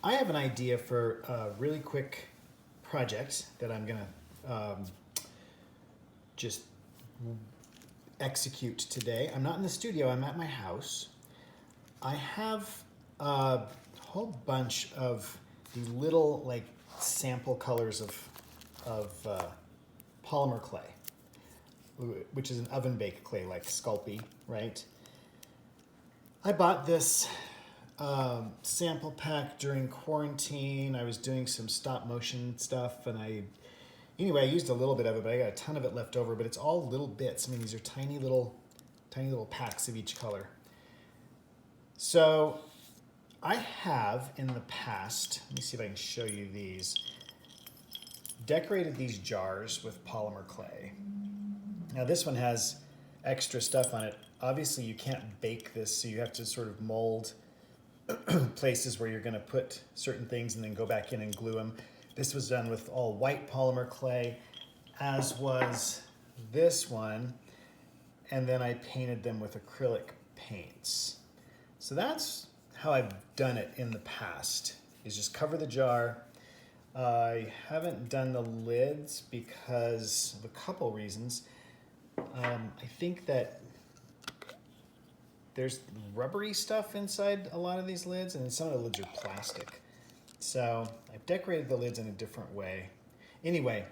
I have an idea for a really quick project that I'm gonna just execute today. I'm not in the studio, I'm at my house. I have a whole bunch of these little like sample colors of polymer clay, which is an oven baked clay like Sculpey, right? I bought this sample pack during quarantine. I was doing some stop motion stuff, and anyway, I used a little bit of it, but I got a ton of it left over. But it's all little bits. I mean, these are tiny little packs of each color. So I have in the past, let me see if I can show you these, decorated these jars with polymer clay. Now this one has extra stuff on it. Obviously you can't bake this, so you have to sort of mold places where you're going to put certain things and then go back in and glue them. This was done with all white polymer clay, as was this one, and then I painted them with acrylic paints. So that's how I've done it in the past, is just cover the jar. I haven't done the lids because of a couple reasons. I think that there's rubbery stuff inside a lot of these lids, and some of the lids are plastic. So I've decorated the lids in a different way. Anyway,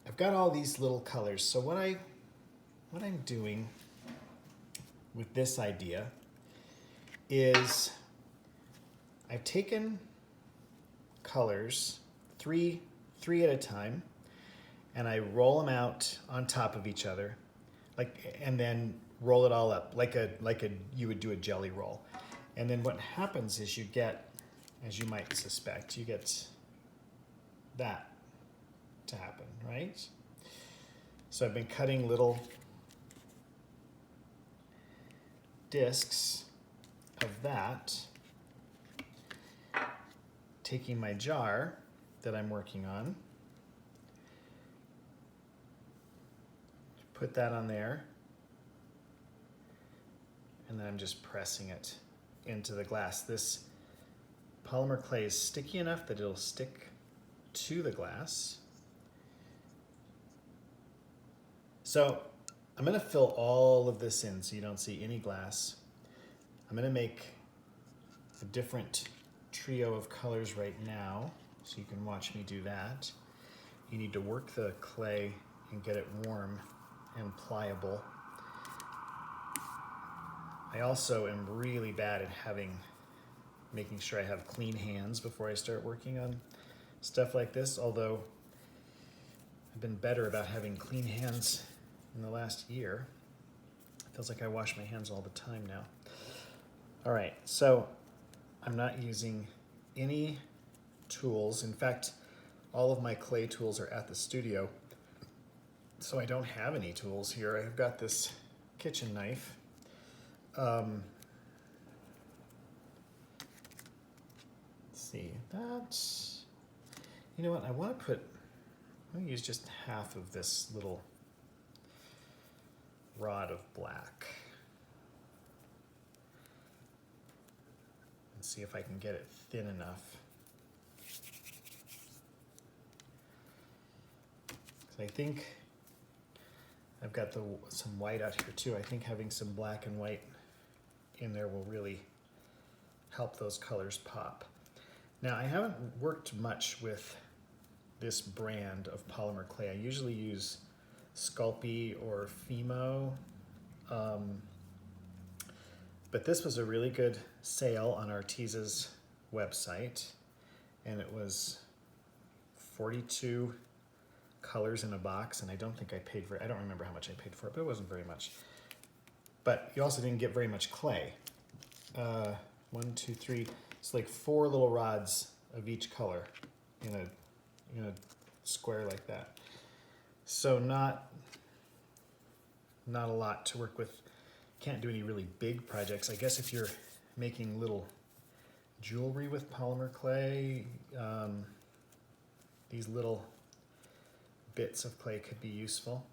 I've got all these little colors. So what I'm doing with this idea is I've taken colors, three at a time, and I roll them out on top of each other, and then roll it all up like you would do a jelly roll. And then what happens is you get, as you might suspect, you get that to happen, right? So I've been cutting little discs of that, taking my jar that I'm working on, put that on there, and then I'm just pressing it into the glass. This polymer clay is sticky enough that it'll stick to the glass. So I'm going to fill all of this in so you don't see any glass. I'm going to make a different trio of colors right now, so you can watch me do that. You need to work the clay and get it warm and pliable. I also am really bad at making sure I have clean hands before I start working on stuff like this, although I've been better about having clean hands in the last year. It feels like I wash my hands all the time now. All right, so I'm not using any tools. In fact, all of my clay tools are at the studio, so I don't have any tools here. I've got this kitchen knife. Let's see, that's, you know what, I'm gonna use just half of this little rod of black and see if I can get it thin enough. So I think I've got some white out here too. I think having some black and white in there will really help those colors pop. Now, I haven't worked much with this brand of polymer clay. I usually use Sculpey or Fimo, but this was a really good sale on Artesa's website, and it was 42 colors in a box, and I don't think I paid for it. I don't remember how much I paid for it, but it wasn't very much. But you also didn't get very much clay. 1, 2, 3. It's like 4 little rods of each color in a square like that. So not a lot to work with. Can't do any really big projects. I guess if you're making little jewelry with polymer clay, these little bits of clay could be useful.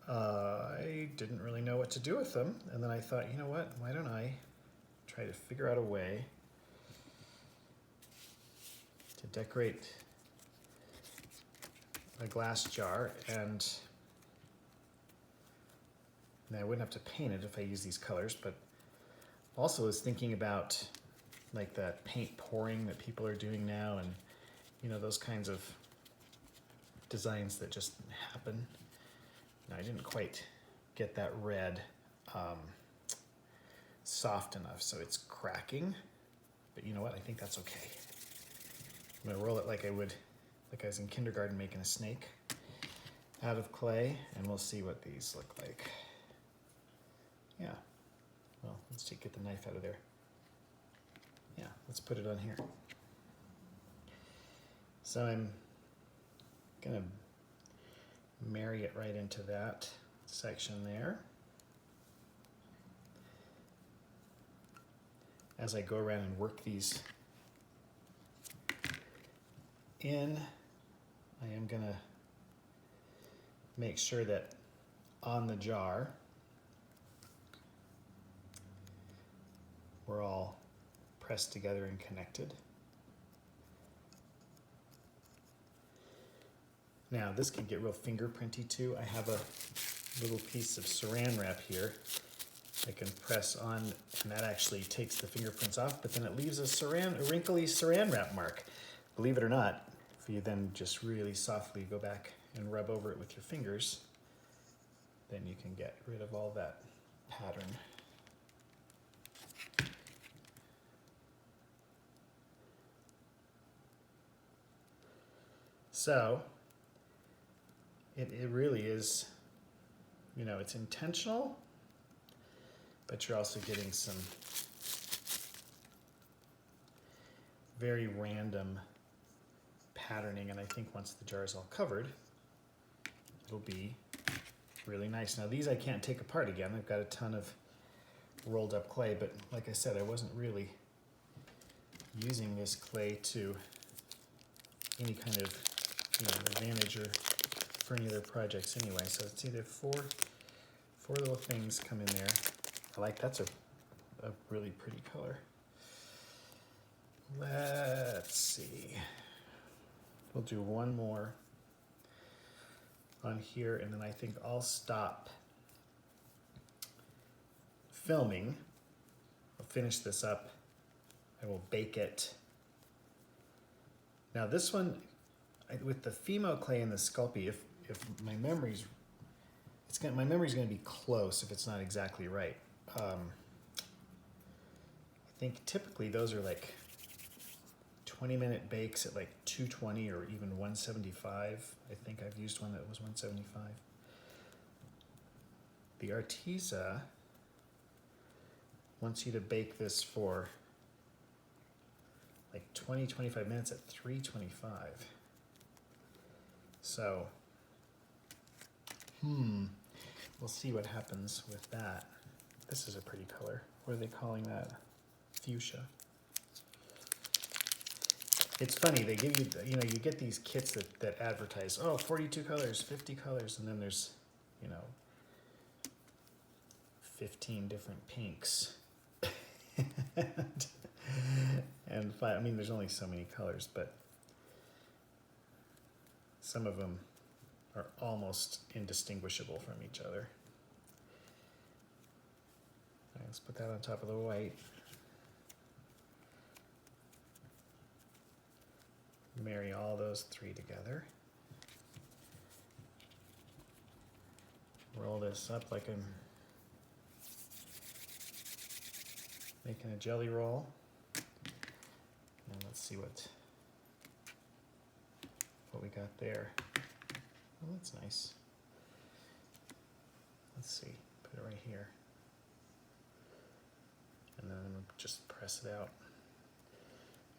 I didn't really know what to do with them, and then I thought, you know what, why don't I try to figure out a way to decorate a glass jar, and I wouldn't have to paint it if I use these colors, but also was thinking about like that paint pouring that people are doing now, and you know, those kinds of designs that just happen. Now, I didn't quite get that red soft enough, so it's cracking, but you know what, I think that's okay. I'm gonna roll it like I was in kindergarten making a snake out of clay, and we'll see what these look like. Yeah, well, let's get the knife out of there. Yeah, let's put it on here. So I'm gonna marry it right into that section there. As I go around and work these in, I am gonna make sure that on the jar we're all pressed together and connected. Now this can get real fingerprinty too. I have a little piece of saran wrap here I can press on, and that actually takes the fingerprints off, but then it leaves a wrinkly saran wrap mark. Believe it or not, if you then just really softly go back and rub over it with your fingers, then you can get rid of all that pattern. So it really is, you know, it's intentional, but you're also getting some very random patterning, and I think once the jar is all covered, it'll be really nice. Now these I can't take apart again. I've got a ton of rolled up clay, but like I said, I wasn't really using this clay to any kind of, you know, advantage or for any other projects anyway. So it's either four little things come in there. I like, that's a really pretty color. Let's see. We'll do one more on here, and then I think I'll stop filming. I'll finish this up. I will bake it. Now this one, with the Fimo clay and the Sculpey, if my memory's, my memory's going to be close if it's not exactly right. I think typically those are like 20-minute bakes at like 220 or even 175. I think I've used one that was 175. The Arteza wants you to bake this for like 20-25 minutes at 325. So, we'll see what happens with that. This is a pretty color. What are they calling that? Fuchsia. It's funny, they give you, you know, you get these kits that advertise, oh, 42 colors, 50 colors, and then there's, you know, 15 different pinks. And I mean, there's only so many colors, but some of them are almost indistinguishable from each other. All right, let's put that on top of the white. Marry all those three together. Roll this up like I'm making a jelly roll. And let's see what we got there. Oh, that's nice. Let's see, put it right here. And then I'm gonna just press it out.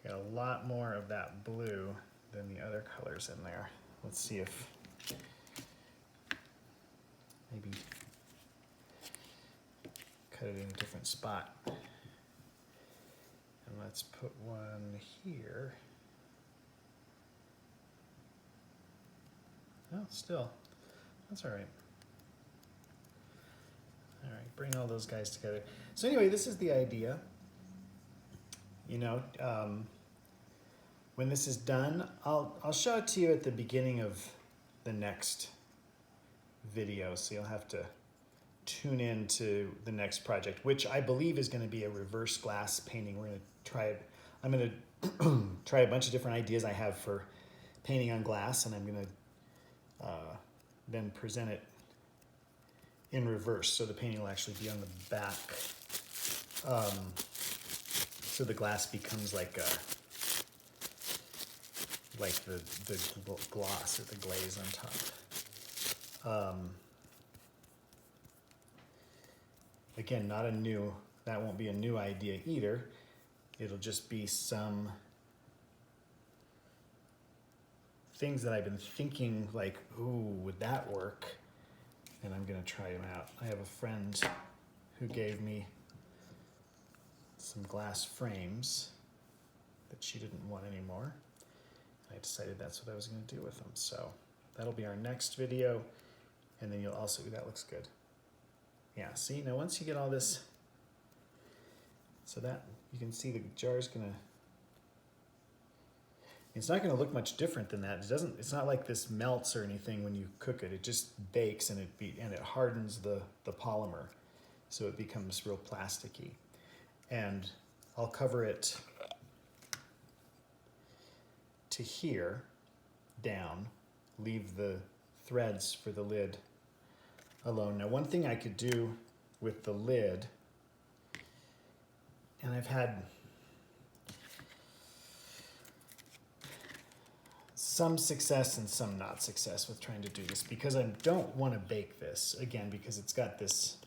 Got a lot more of that blue than the other colors in there. Let's see if maybe cut it in a different spot. And let's put one here. Oh, still, that's all right. All right, bring all those guys together. So anyway, this is the idea. You know, when this is done, I'll show it to you at the beginning of the next video, so you'll have to tune in to the next project, which I believe is going to be a reverse glass painting. We're going to try it. I'm going to try a bunch of different ideas I have for painting on glass, and I'm going to then present it in reverse, so the painting will actually be on the back. So the glass becomes like the gloss or the glaze on top. Again, that won't be a new idea either. It'll just be some things that I've been thinking, like, ooh, would that work? And I'm gonna try them out. I have a friend who gave me some glass frames that she didn't want anymore. I decided that's what I was gonna do with them. So that'll be our next video. And then you'll also, that looks good. Yeah, see, now once you get all this, so that you can see the jar's gonna, it's not gonna look much different than that. It's not like this melts or anything when you cook it. It just bakes and it hardens the polymer, so it becomes real plasticky. And I'll cover it to here, down, leave the threads for the lid alone. Now, one thing I could do with the lid, and I've had some success and some not success with trying to do this, because I don't want to bake this, again, because it's got this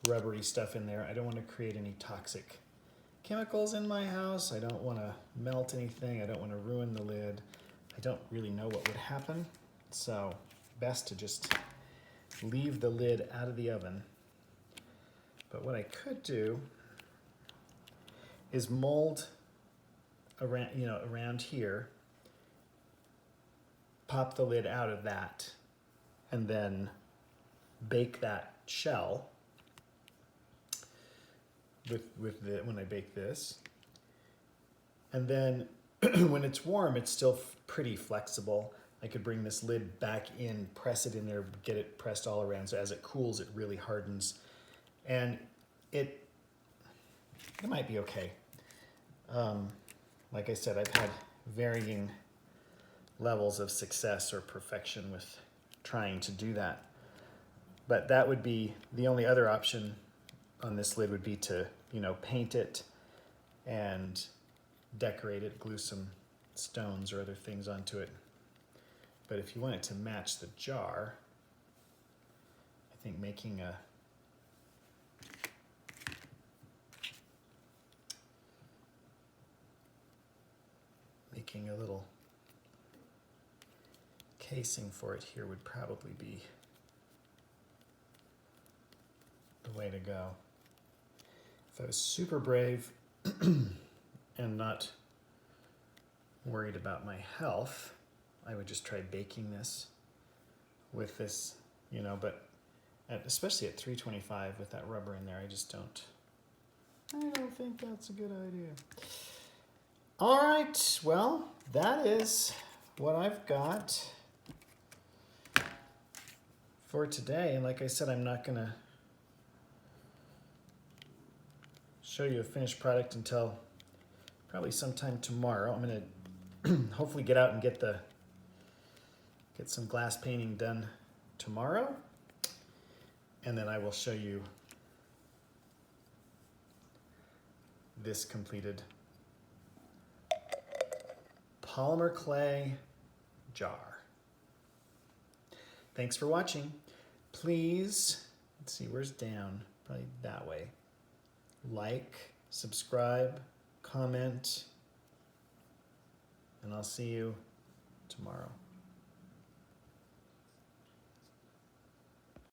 rubbery stuff in there. I don't want to create any toxic chemicals in my house. I don't want to melt anything. I don't want to ruin the lid. I don't really know what would happen, so best to just leave the lid out of the oven. But what I could do is mold around here, pop the lid out of that, and then bake that shell when I bake this. And then when it's warm, it's still pretty flexible. I could bring this lid back in, press it in there, get it pressed all around, so as it cools, it really hardens. And it might be okay. Like I said, I've had varying levels of success or perfection with trying to do that. But that would be the only other option on this lid, would be to, paint it and decorate it, glue some stones or other things onto it. But if you want it to match the jar, I think making a little casing for it here would probably be the way to go. If I was super brave and not worried about my health, I would just try baking this with this, but especially at 325 with that rubber in there, I don't think that's a good idea. All right, well, that is what I've got for today. And like I said, I'm not gonna show you a finished product until probably sometime tomorrow. I'm gonna hopefully get out and get some glass painting done tomorrow, and then I will show you this completed polymer clay jar. Thanks for watching. Please, let's see, where's down? Probably that way. Like, subscribe, comment, and I'll see you tomorrow.